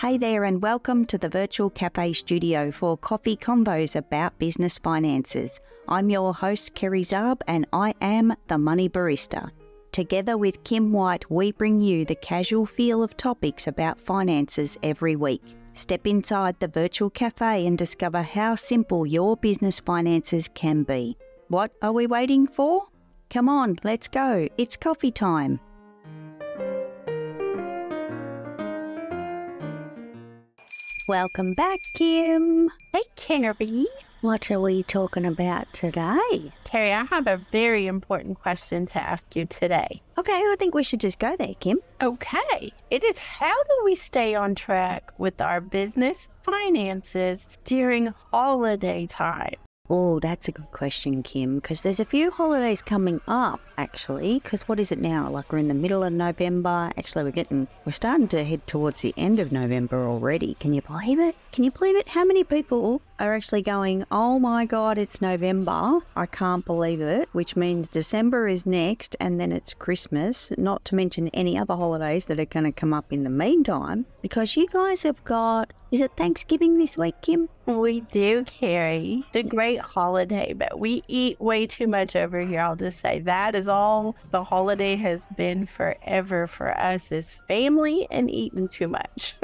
Hey there and welcome to the Virtual Cafe Studio for coffee convos about business finances. I'm your host Kerry Zarb and I am the Money Barista. Together with Kim White, we bring you the casual feel of topics about finances every week. Step inside the Virtual Cafe and discover how simple your business finances can be. What are we waiting for? Come on, let's go. It's coffee time. Welcome back, Kim. Hey, Kerry. What are we talking about today? Kerry, I have a very important question to ask you today. Okay, I think we should just go there, Kim. Okay. It is, how do we stay on track with our business finances during holiday time? Oh, that's a good question, Kim, because there's a few holidays coming up, actually, because what is it now? Like we're in the middle of November. Actually, we're starting to head towards the end of November already. Can you believe it? Can you believe it? How many people are actually going, oh my God, it's November. I can't believe it, which means December is next and then it's Christmas, not to mention any other holidays that are going to come up in the meantime, because you guys have got, is it Thanksgiving this week, Kim? We do, Kerry. It's a great holiday, but we eat way too much over here. I'll just say that is all the holiday has been forever for us, is family and eating too much.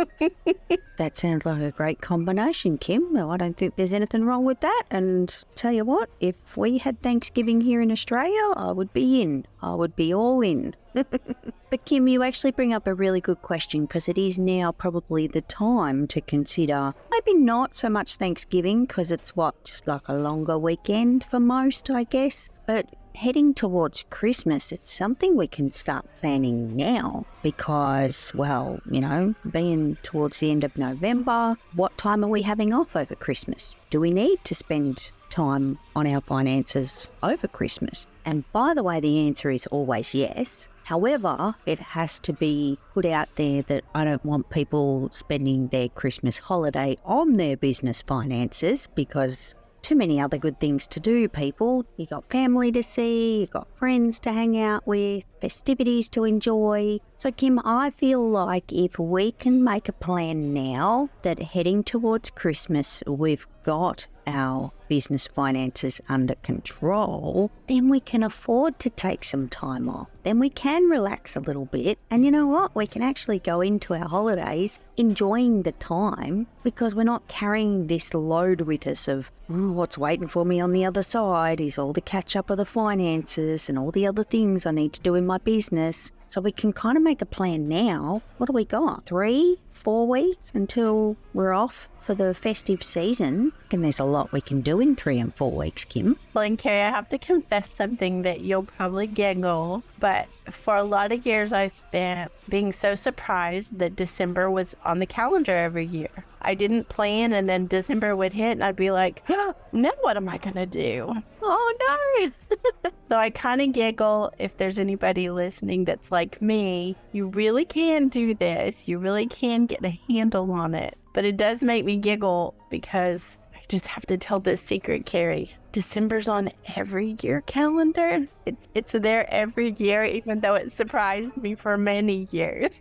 That sounds like a great combination, Kim. Well, I don't think there's anything wrong with that. And tell you what, if we had Thanksgiving here in Australia, I would be in. I would be all in. But Kim, you actually bring up a really good question, because it is now probably the time to consider maybe not so much Thanksgiving, because it's just like a longer weekend for most, I guess. But heading towards Christmas, it's something we can start planning now because, well, you know, being towards the end of November, what time are we having off over Christmas? Do we need to spend time on our finances over Christmas? And by the way, the answer is always yes. However, it has to be put out there that I don't want people spending their Christmas holiday on their business finances, because too many other good things to do, people. You got family to see, you got friends to hang out with, festivities to enjoy. So Kim, I feel like if we can make a plan now that heading towards Christmas, we've got our business finances under control, then we can afford to take some time off. Then we can relax a little bit. And you know what? We can actually go into our holidays enjoying the time, because we're not carrying this load with us of, oh, what's waiting for me on the other side is all the catch up of the finances and all the other things I need to do in my business. So we can kind of make a plan now. What do we got? 3-4 weeks until we're off for the festive season. And there's a lot we can do in 3 and 4 weeks, Kim. Well, and Kerry, I have to confess something that you'll probably giggle, but for a lot of years I spent being so surprised that December was on the calendar every year. I didn't plan, and then December would hit and I'd be like, oh, now what am I going to do? Oh no. So I kind of giggle. If there's anybody listening that's like me, you really can do this. You really can get a handle on it. But it does make me giggle because I just have to tell this secret, Kerry. December's on every year calendar. It's there every year, even though it surprised me for many years.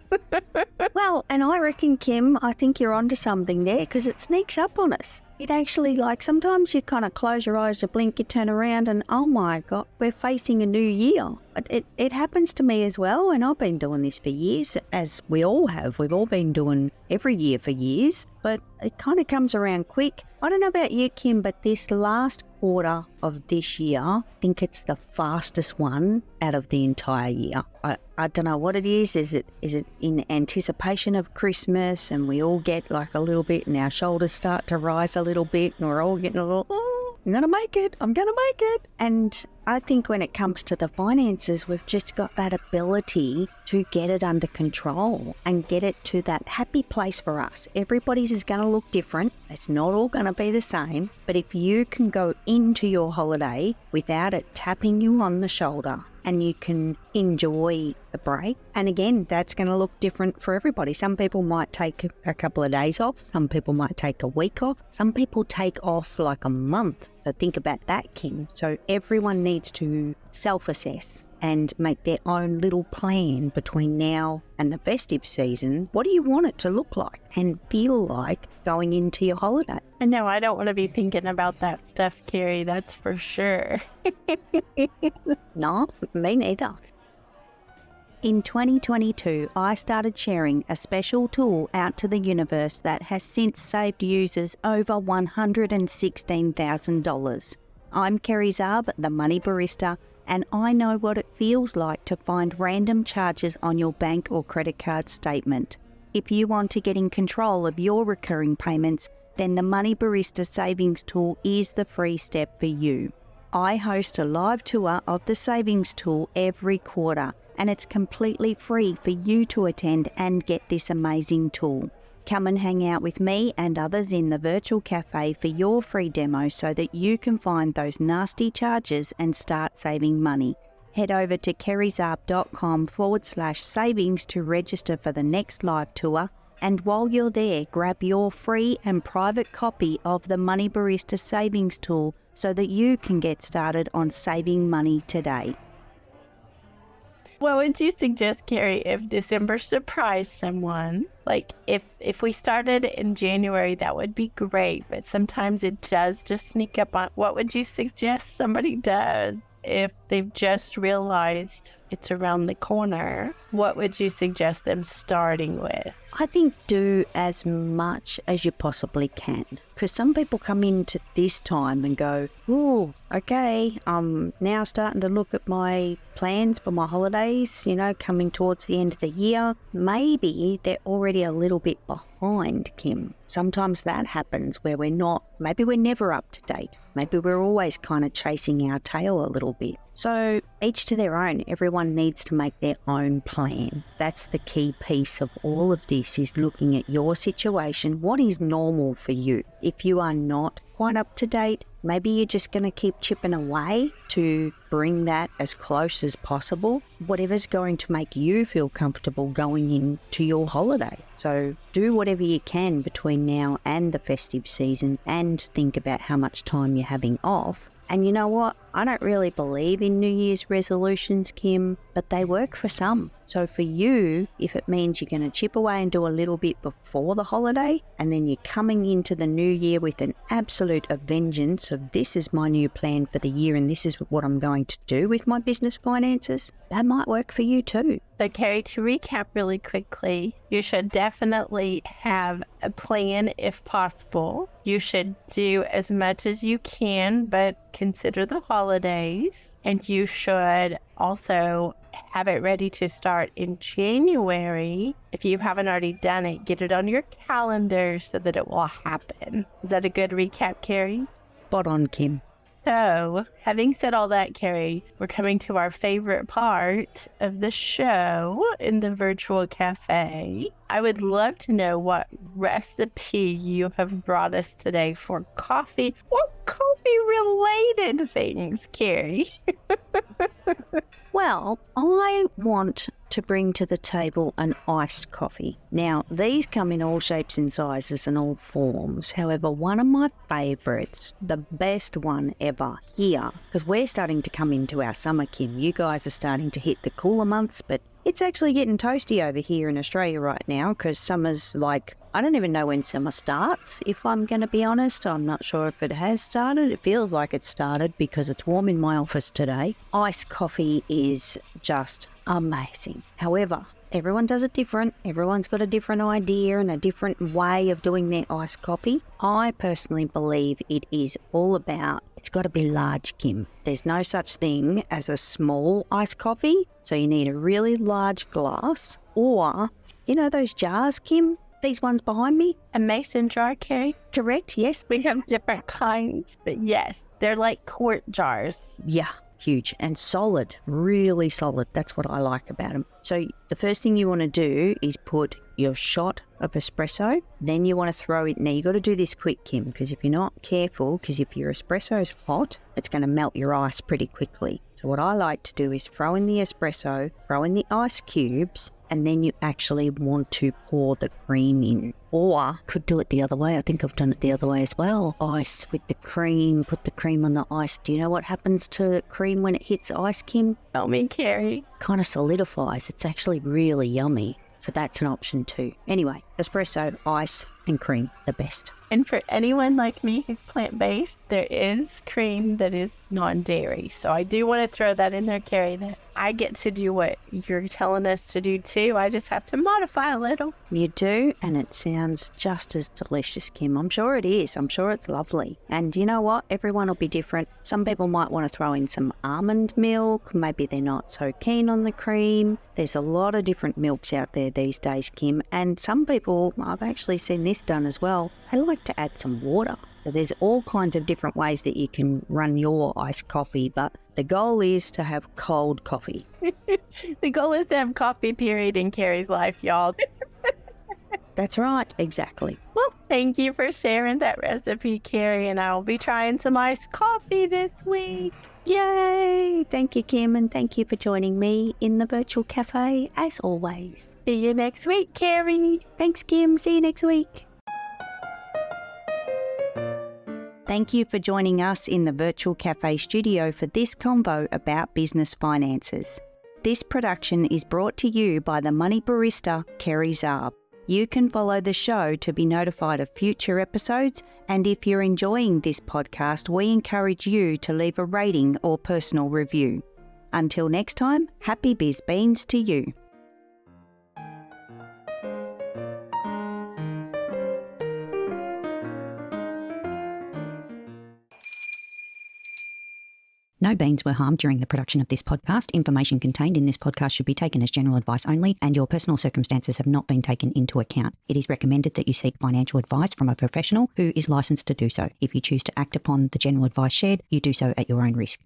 Well, and I reckon, Kim, I think you're onto something there, because it sneaks up on us. It actually, like, sometimes you kind of close your eyes, you blink, you turn around and, oh my God, we're facing a new year. It happens to me as well, and I've been doing this for years, as we all have. We've all been doing every year for years, but it kind of comes around quick. I don't know about you, Kim, but this last quarter of this year, I think it's the fastest one out of the entire year. I don't know what it is. Is it in anticipation of Christmas, and we all get like a little bit, and our shoulders start to rise a little bit, and we're all getting a little, oh, I'm going to make it. And I think when it comes to the finances, we've just got that ability to get it under control and get it to that happy place for us. Everybody's is going to look different. It's not all going to be the same. But if you can go into your holiday without it tapping you on the shoulder, and you can enjoy the break. And again, that's going to look different for everybody. Some people might take a couple of days off. Some people might take a week off. Some people take off like a month. So think about that, Kim. So everyone needs to self-assess and make their own little plan between now and the festive season. What do you want it to look like and feel like going into your holiday? I know I don't want to be thinking about that stuff, Carrie, that's for sure. No, me neither. In 2022, I started sharing a special tool out to the universe that has since saved users over $116,000. I'm Kerry Zarb, the Money Barista, and I know what it feels like to find random charges on your bank or credit card statement. If you want to get in control of your recurring payments, then the Money Barista Savings Tool is the free step for you. I host a live tour of the Savings Tool every quarter, and it's completely free for you to attend and get this amazing tool. Come and hang out with me and others in the virtual cafe for your free demo so that you can find those nasty charges and start saving money. Head over to kerryzarp.com/savings to register for the next live tour. And while you're there, grab your free and private copy of the Money Barista Savings Tool so that you can get started on saving money today. What would you suggest, Carrie, if December surprised someone? Like, if we started in January, that would be great, but sometimes it does just sneak up on. What would you suggest somebody does if they've just realized it's around the corner? What would you suggest them starting with? I think do as much as you possibly can, because some people come into this time and go, oh, okay, I'm now starting to look at my plans for my holidays, coming towards the end of the year. Maybe they're already a little bit behind, Kim. Sometimes that happens where maybe we're never up to date. Maybe we're always kind of chasing our tail a little bit. So each to their own. Everyone needs to make their own plan. That's the key piece of all of this, is looking at your situation. What is normal for you? If you are not quite up to date, maybe you're just going to keep chipping away to bring that as close as possible. Whatever's going to make you feel comfortable going into your holiday. So do whatever you can between now and the festive season, and think about how much time you're having off. And you know what? I don't really believe in New Year's resolutions, Kim, but they work for some. So for you, if it means you're going to chip away and do a little bit before the holiday, and then you're coming into the new year with an absolute vengeance of this is my new plan for the year and this is what I'm going to do with my business finances, that might work for you too. So, Carrie, to recap really quickly, you should definitely have a plan if possible. You should do as much as you can, but consider the holidays. And you should also have it ready to start in January. If you haven't already done it, get it on your calendar so that it will happen. Is that a good recap, Carrie? Spot on, Kim. So, having said all that, Carrie, we're coming to our favorite part of the show in the virtual cafe. I would love to know what recipe you have brought us today for coffee or coffee-related things, Carrie. Well, I want to bring to the table an iced coffee. Now, these come in all shapes and sizes and all forms. However, one of my favourites, the best one ever here, because we're starting to come into our summer, Kim. You guys are starting to hit the cooler months, but it's actually getting toasty over here in Australia right now, because summer's like, I don't even know when summer starts, if I'm going to be honest. I'm not sure if it has started. It feels like it started because it's warm in my office today. Iced coffee is just amazing. However, everyone does it different. Everyone's got a different idea and a different way of doing their iced coffee. I personally believe it is all about, it's got to be large, Kim. There's no such thing as a small iced coffee. So you need a really large glass, or, those jars, Kim? These ones behind me? A mason jar, Carrie? Correct, yes. We have different kinds, but yes, they're like quart jars. Yeah, huge and solid, really solid. That's what I like about them. So the first thing you want to do is put your shot of espresso. Then you want to throw it. Now you got to do this quick, Kim, because if you're not careful, because if your espresso's hot, it's going to melt your ice pretty quickly. So what I like to do is throw in the espresso, throw in the ice cubes, and then you actually want to pour the cream in. Or could do it the other way. I think I've done it the other way as well. Ice with the cream, put the cream on the ice. Do you know what happens to cream when it hits ice, Kim? Tell me, Carrie. Kind of solidifies. It's actually really yummy. So that's an option too. Anyway, espresso, ice and cream, the best. And for anyone like me who's plant-based, there is cream that is non-dairy. So I do want to throw that in there, Carrie, that I get to do what you're telling us to do too. I just have to modify a little. You do, and it sounds just as delicious, Kim. I'm sure it is. I'm sure it's lovely. And you know what? Everyone will be different. Some people might want to throw in some almond milk. Maybe they're not so keen on the cream. There's a lot of different milks out there these days, Kim. And some people, I've actually seen this done as well, they like to add some water. So there's all kinds of different ways that you can run your iced coffee, but the goal is to have cold coffee. The goal is to have coffee, period, in Carrie's life, y'all. That's right, exactly. Well, thank you for sharing that recipe, Carrie, and I'll be trying some iced coffee this week. Yay! Thank you, Kim, and thank you for joining me in the virtual cafe, as always. See you next week, Carrie. Thanks, Kim. See you next week. Thank you for joining us in the Virtual Cafe studio for this convo about business finances. This production is brought to you by the Money Barista, Kerry Zarb. You can follow the show to be notified of future episodes, and if you're enjoying this podcast, we encourage you to leave a rating or personal review. Until next time, happy biz beans to you. No beans were harmed during the production of this podcast. Information contained in this podcast should be taken as general advice only, and your personal circumstances have not been taken into account. It is recommended that you seek financial advice from a professional who is licensed to do so. If you choose to act upon the general advice shared, you do so at your own risk.